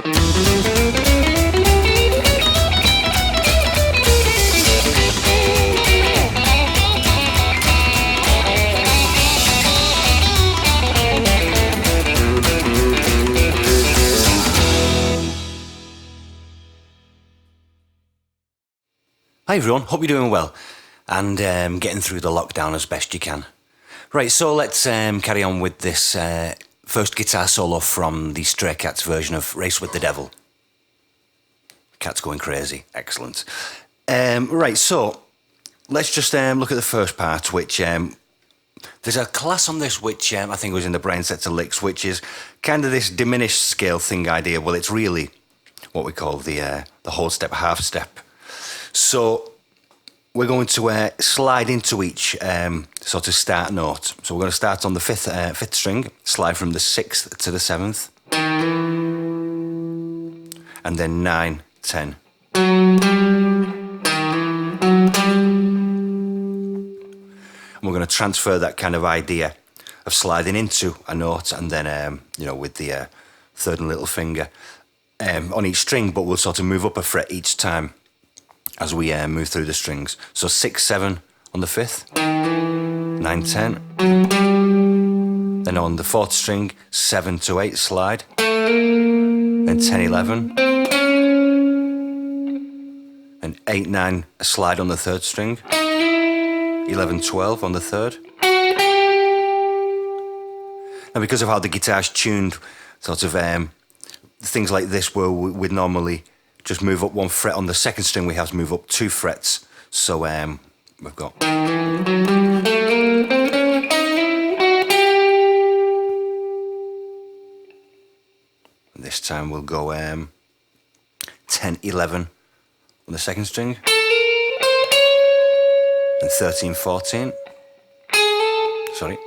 Hi everyone, hope you're doing well and getting through the lockdown as best you can. Right, so let's carry on with this first guitar solo from the Stray Cats version of Race with the Devil. Cat's going crazy, excellent. Right, so let's just look at the first part, which there's a class on this which I think was in the Brain Sets of Licks, which is kind of this diminished scale thing idea. Well, it's really what we call the whole step, half step. So we're going to slide into each sort of start note. So we're going to start on the fifth string, slide from the 6th to the 7th, and then 9, 10. And we're going to transfer that kind of idea of sliding into a note, and then with the third and little finger on each string, but we'll sort of move up a fret each time as we move through the strings. So 6, 7 on the 5th, 9, 10. Then on the 4th string, 7 to 8 slide. Then 10, 11. And 8, 9 a slide on the 3rd string. 11, 12 on the 3rd. Now because of how the guitar's tuned, sort of things like this where we'd normally just move up 1 fret on the 2nd string, we have to move up 2 frets. So we've got. And this time we'll go 10, 11 on the 2nd string. And 13, 14. Sorry.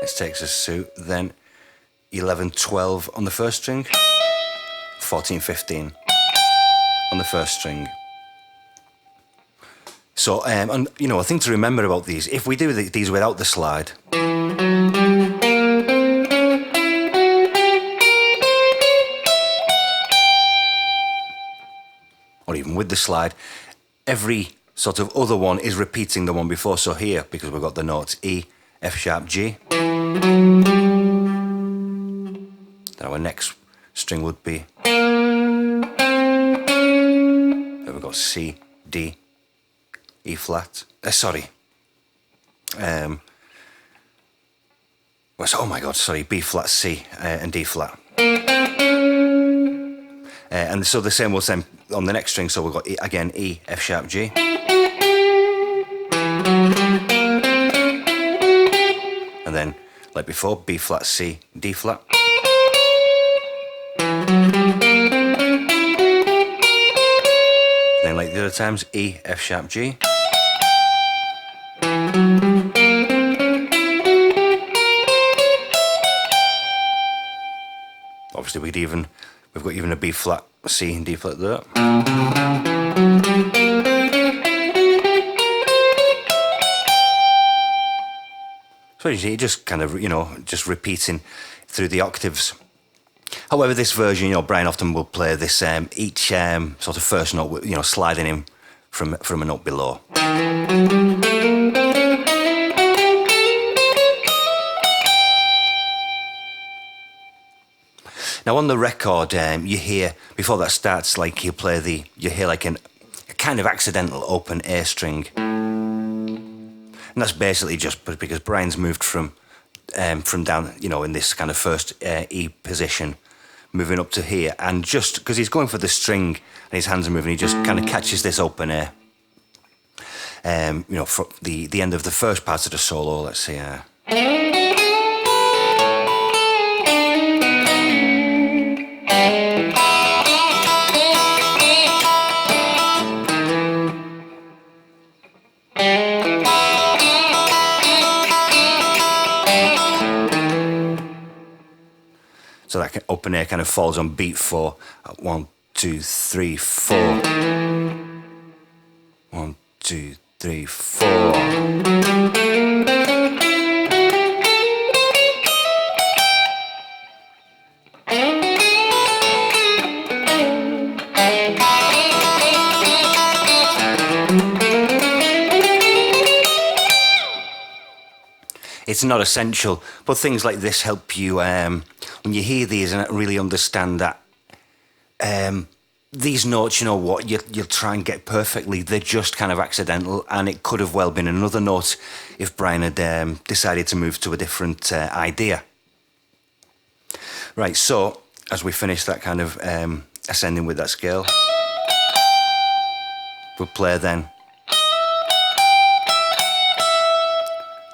This takes us to then 11, 12 on the 1st string. 14, 15 on the 1st string. So, and a thing to remember about these, if we do these without the slide, or even with the slide, every sort of other one is repeating the one before. So here, because we've got the notes E, F sharp, G, then our next string would be, then we've got C, D, E flat, B flat, C, and D flat. And so the same will same on the next string, so we've got E, again E, F sharp, G. And then, like before, B flat, C, D flat. Then like the other times, E, F sharp, G. Obviously we've got even a B flat, C and D flat there. So you see, just kind of, just repeating through the octaves. However, this version, Brian often will play this each sort of first note, sliding in from a note below. Now on the record, you hear, before that starts, like you hear like a kind of accidental open A string. And that's basically just because Brian's moved from down, in this kind of first E position, moving up to here, and just because he's going for the string and his hands are moving, he just kind of catches this open A. For the end of the first part of the solo, let's see. So that open A kind of falls on beat 4. 1, 2, 3, 4. 1, 2, 3, 4. It's not essential, but things like this help you when you hear these and really understand that these notes, you know what, you'll try and get perfectly. They're just kind of accidental, and it could have well been another note if Brian had decided to move to a different idea. Right, so as we finish that kind of ascending with that scale, we'll play then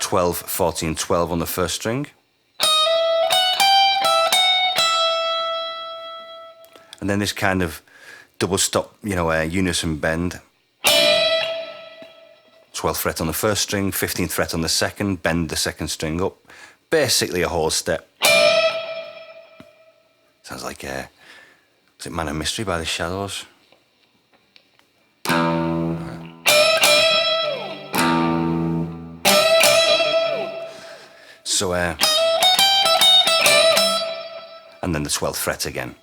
12, 14, 12 on the first string. And then this kind of double stop, unison bend. 12th fret on the first string, 15th fret on the second, bend the second string up. Basically a whole step. Sounds like, is it Man of Mystery by the Shadows? So, and then the 12th fret again.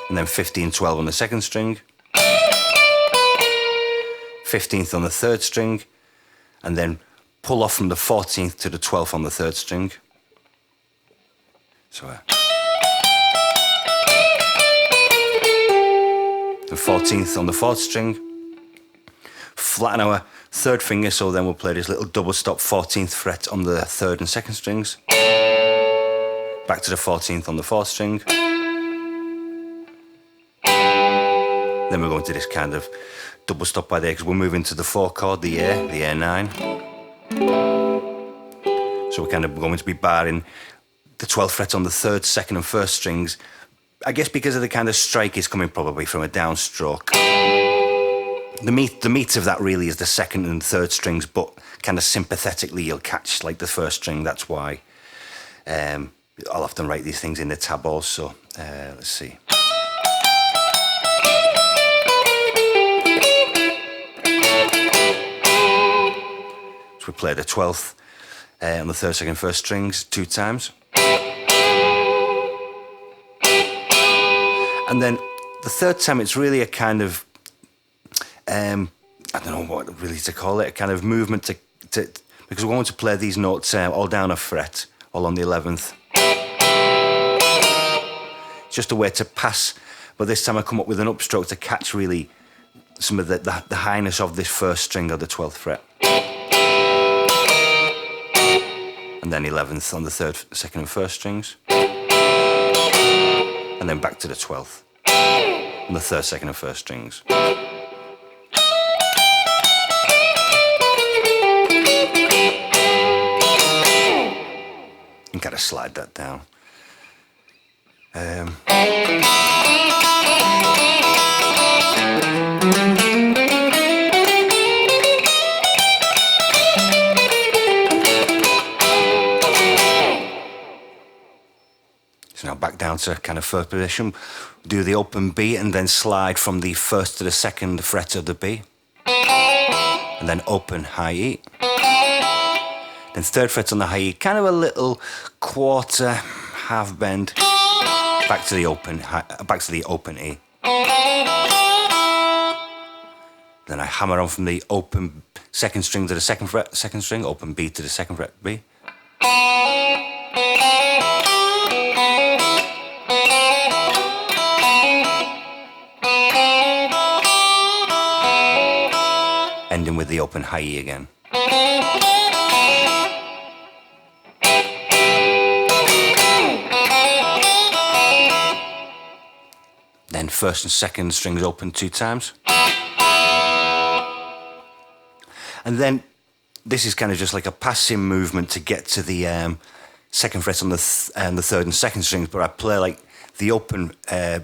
And then 15, 12 on the second string. 15th on the third string. And then pull off from the 14th to the 12th on the third string. So, the 14th on the fourth string. Flatten our third finger, so then we'll play this little double stop 14th fret on the third and second strings. Back to the 14th on the fourth string. Then we're going to this kind of double stop by there because we're moving to the 4 chord, the A9. So we're kind of going to be barring the 12th fret on the third, second and first strings. I guess because of the kind of strike is coming probably from a downstroke. The meat of that really is the second and third strings, but kind of sympathetically you'll catch like the first string. That's why I'll often write these things in the tab also. Let's see. So we play the 12th on the third, second, first strings 2 times. And then the third time it's really a kind of I don't know what really to call it, a kind of movement to because we're going to play these notes all down a fret, all on the 11th. It's just a way to pass, but this time I come up with an upstroke to catch really some of the highness of this first string of the 12th fret. And then 11th on the third, second and first strings. And then back to the 12th on the third, second and first strings. And kind of slide that down. So now back down to kind of first position. Do the open B and then slide from the first to the second fret of the B. And then open high E. Then third fret on the high E, kind of a little quarter half bend. Back to the open E. Then I hammer on from the open second string to the second fret, second string, open B to the second fret B. Ending with the open high E again. Then first and second strings open 2 times. And then this is kind of just like a passing movement to get to the second fret on the third and second strings, but I play like the open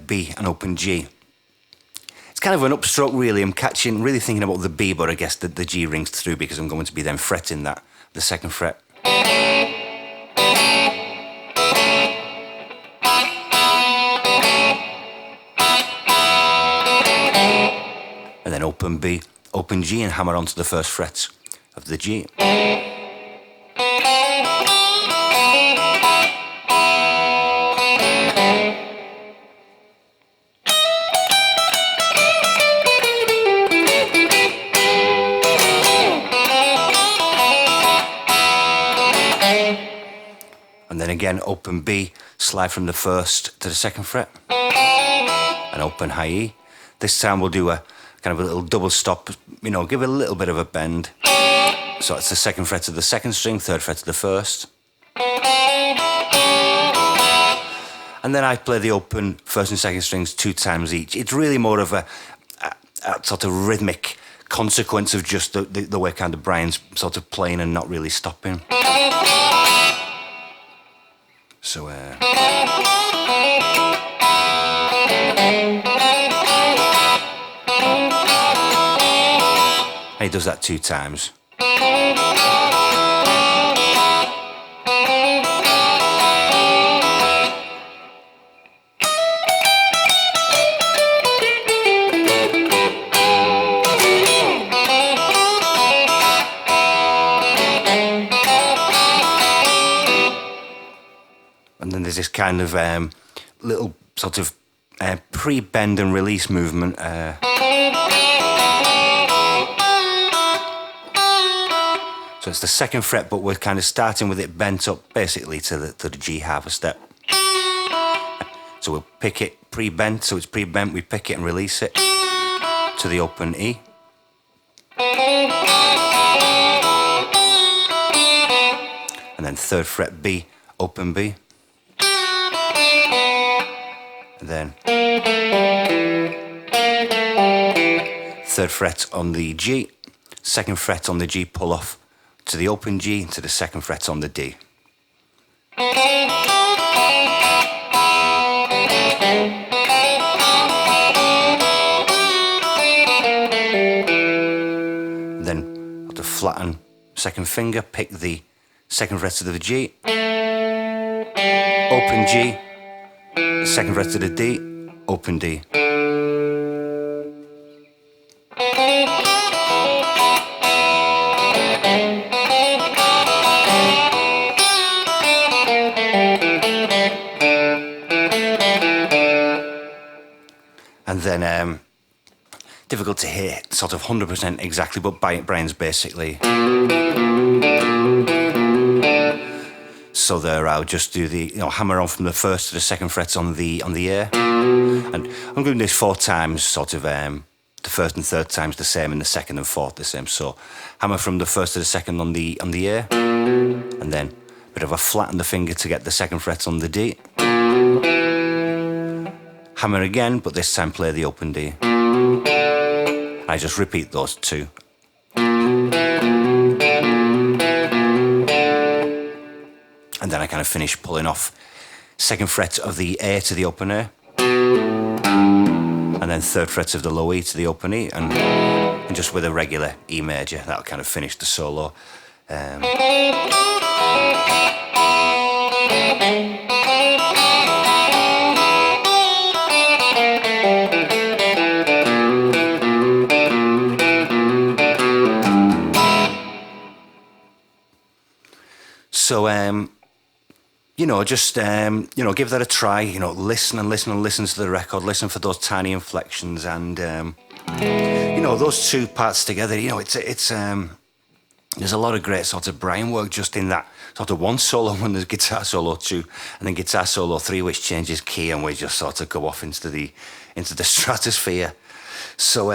B and open G. It's kind of an upstroke really. I'm catching, really thinking about the B, but I guess the G rings through because I'm going to be then fretting that, the second fret. And then open B, open G and hammer onto the first frets of the G. again, open B, slide from the first to the second fret, and open high E. This time we'll do a kind of a little double stop, give it a little bit of a bend. So it's the second fret of the second string, third fret of the first. And then I play the open first and second strings 2 times each. It's really more of a sort of rhythmic consequence of just the way kind of Brian's sort of playing and not really stopping. So, he does that 2 times. And then there's this kind of little sort of pre-bend and release movement. So it's the second fret, but we're kind of starting with it bent up basically to the G half a step. So we'll pick it pre-bent, so it's pre-bent, we pick it and release it to the open E. And then third fret B, open B. And then third fret on the G, second fret on the G, pull off to the open G, to the second fret on the D. Then I'll just flatten second finger, pick the second fret of the G, open G, second fret of the D, open D. And then, difficult to hear sort of 100% exactly, but Brian's basically. So there, I'll just do the hammer on from the first to the second fret on the A, and I'm doing this 4 times, sort of the first and third times the same, and the second and fourth the same. So hammer from the first to the second on the A, and then a bit of a flat on the finger to get the second fret on the D. Hammer again, but this time play the open D. I just repeat those 2. And then I kind of finish pulling off second fret of the A to the open A, and then third fret of the low E to the open E, and just with a regular E major, that'll kind of finish the solo. So, just, give that a try, listen and listen and listen to the record, listen for those tiny inflections, and, those 2 parts together, it's there's a lot of great sort of Brian work just in that sort of 1 solo when there's guitar solo 2, and then guitar solo 3, which changes key, and we just sort of go off into the stratosphere. So,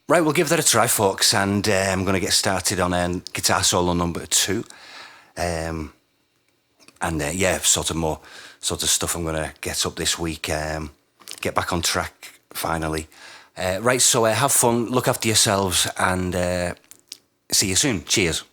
Right, we'll give that a try, folks, and I'm going to get started on guitar solo number 2. Sort of more sort of stuff I'm going to get up this week, get back on track, finally. Have fun, look after yourselves, and see you soon. Cheers.